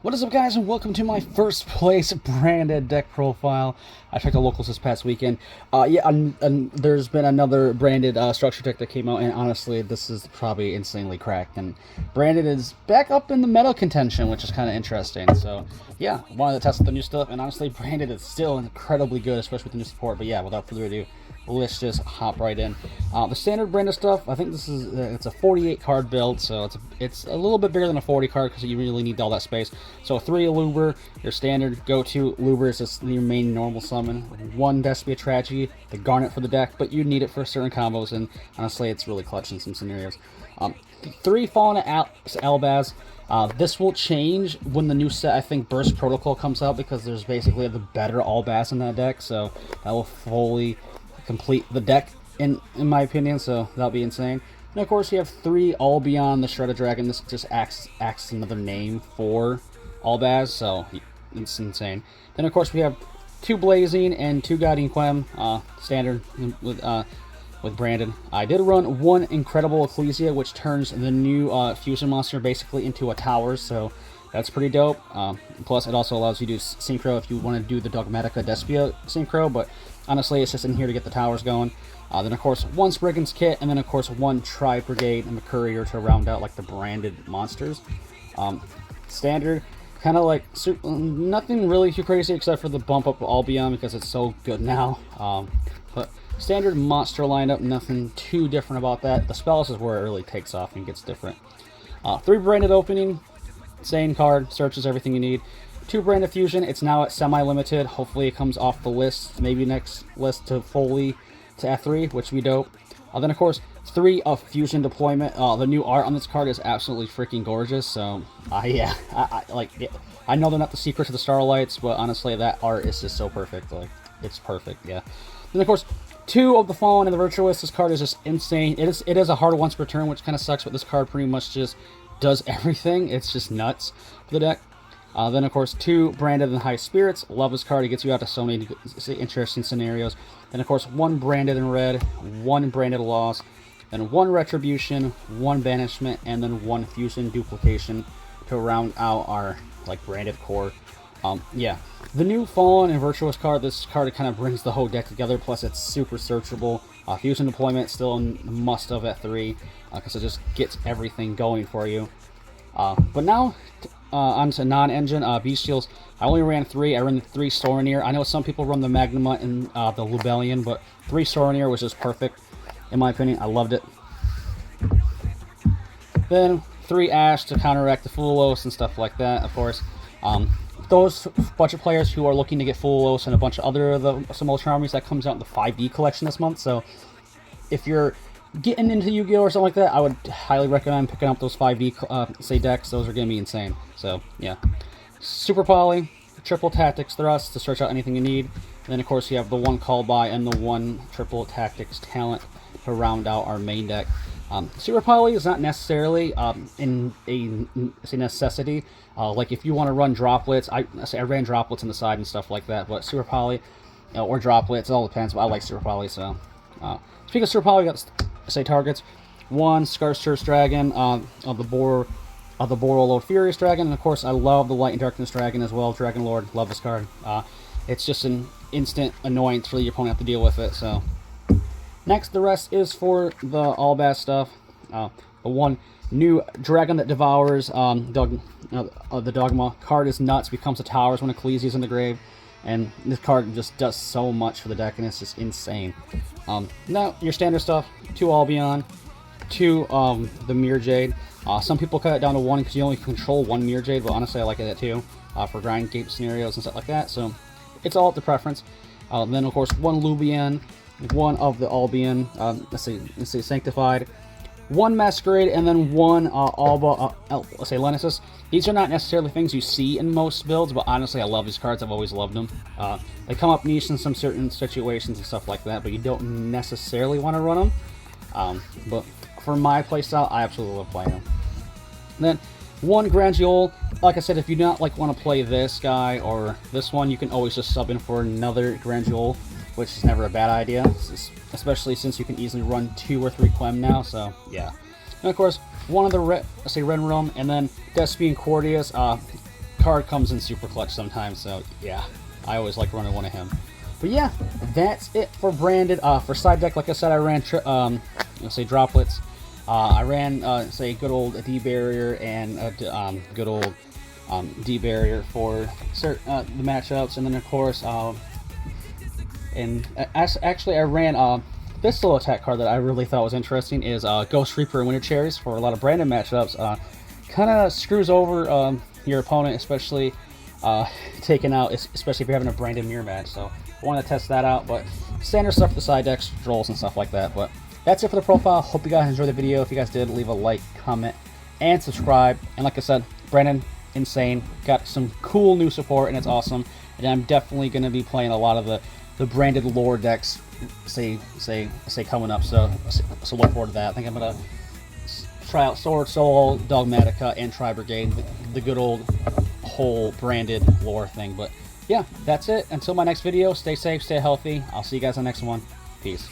What is up, guys, and welcome to my first place branded deck profile. I checked the locals this past weekend. And there's been another branded structure deck that came out, and honestly, this is probably insanely cracked. And branded is back up in the metal contention, which is kind of interesting. So, yeah, wanted to test out the new stuff, and honestly, branded is still incredibly good, especially with the new support. But yeah, without further ado, let's just hop right in. The standard branded stuff, I think this is it's a 48 card build, so it's a little bit bigger than a 40 card because you really need all that space. So 3 Luber, your standard go-to Luber is just your main normal summon. 1 Despia Tragedy, the Garnet for the deck, but you need it for certain combos, and honestly, it's really clutch in some scenarios. 3 Fallen Albaz. This will change when the new set, I think, Burst Protocol comes out, because there's basically the better Albaz in that deck, so that will fully complete the deck in my opinion, so that'll be insane. And of course you have 3 All Beyond the Shredded Dragon. This just acts as another name for Albaz, so it's insane. Then of course we have 2 Blazing and 2 Guiding Quem, standard with branded. I did run 1 Incredible Ecclesia, which turns the new fusion monster basically into a tower, so that's pretty dope. Plus it also allows you to do Synchro if you want to do the Dogmatica Despia Synchro, but honestly, it's just in here to get the towers going. Then, of course, 1 Spriggan's Kit, and then, of course, 1 Tri-Brigade and the Courier to round out, like, the branded monsters. Standard, kind of like, nothing really too crazy except for the bump up of All Beyond because it's so good now. But standard monster lineup, nothing too different about that. The spells is where it really takes off and gets different. 3 branded opening, same card, searches everything you need. 2 branded fusion, it's now at semi-limited. Hopefully it comes off the list, maybe next list to fully to F3, which would be dope. Then of course 3 of fusion deployment. The new art on this card is absolutely freaking gorgeous. So I know they're not the secret to the Starlights, but honestly that art is just so perfect. Like, it's perfect. Yeah. Then of course 2 of the Fallen and the Virtuous. This card is just insane. It is a hard once per turn, which kind of sucks, but this card pretty much just does everything. It's just nuts for the deck. Then, of course, 2 branded and High Spirits. Love this card. It gets you out to so many interesting scenarios. Then, of course, 1 branded in red, 1 branded loss, then 1 retribution, 1 banishment, and then 1 fusion duplication to round out our branded core. Yeah, the new Fallen and Virtuous card. This card kind of brings the whole deck together. Plus, it's super searchable. Fusion deployment still a must of at 3 because it just gets everything going for you. But now, onto non-engine Bestials. I only ran 3. I ran the 3 Soronir. I know some people run the Magnuma and the Lubellion, but 3 Soronir was just perfect, in my opinion. I loved it. Then 3 Ash to counteract the Fulos and stuff like that, of course. Those bunch of players who are looking to get Fulos and a bunch of other some Ultra Armies, that comes out in the 5e collection this month, so if you're getting into Yu-Gi-Oh! Or something like that, I would highly recommend picking up those 5D, say, decks. Those are going to be insane. So, yeah. Super Poly, triple Tactics Thrust to search out anything you need. And then, of course, you have the 1 Call By and the 1 triple Tactics Talent to round out our main deck. Super Poly is not necessarily in a necessity. Like, if you want to run Droplets, I ran Droplets on the side and stuff like that, but Super Poly or Droplets, it all depends, but I like Super Poly, so... Speaking of Super Poly, we got targets. 1 Scarce Dragon of the Borolo Furious Dragon, and of course I love the Light and Darkness Dragon as well. Dragon Lord, love this card. It's just an instant annoyance for your opponent to have to deal with it. So next, the rest is for the Albaz stuff. The 1 new Dragon that Devours the Dogma card is nuts. Becomes a towers when Ecclesia is in the grave. And this card just does so much for the deck, and it's just insane. Now, your standard stuff, 2 All Beyond, 2 the Mirror Jade. Some people cut it down to 1 because you only control 1 Mirror Jade, but honestly I like it at 2 for grind gate scenarios and stuff like that, so it's all up to preference. Then, of course, 1 Lubian, 1 of the Albion, let's say Sanctified, 1 Masquerade, and then 1 Alba, let's say Lenesis. These are not necessarily things you see in most builds, but honestly, I love these cards. I've always loved them. They come up niche in some certain situations and stuff like that, but you don't necessarily want to run them. But for my playstyle, I absolutely love playing them. And then 1 Grandiole. Like I said, if you do not want to play this guy or this one, you can always just sub in for another Grandiole, which is never a bad idea, especially since you can easily run 2 or 3 Quem now, so yeah. And of course, one of the Red Realm, and then Despia and Cordius card comes in super clutch sometimes, so yeah, I always like running one of him. But yeah, that's it for branded. For side deck, like I said, I ran say droplets. I ran say good old D barrier and good old D barrier for the matchups, and then of course actually I ran this little attack card that I really thought was interesting is Ghost Reaper and Winter Cherries for a lot of branded matchups. Kind of screws over your opponent, especially taking out, especially if you're having a branded mirror match. So I want to test that out, but standard stuff for the side decks, trolls and stuff like that. But that's it for the profile. Hope you guys enjoyed the video. If you guys did, leave a like, comment, and subscribe. And like I said, Brandon, insane. Got some cool new support, and it's awesome. And I'm definitely going to be playing a lot of the branded lore decks, say coming up. So look forward to that. I think I'm going to try out Sword Soul, Dogmatica, and Tri Brigade, the good old whole branded lore thing. But yeah, that's it. Until my next video, stay safe, stay healthy. I'll see you guys on the next one. Peace.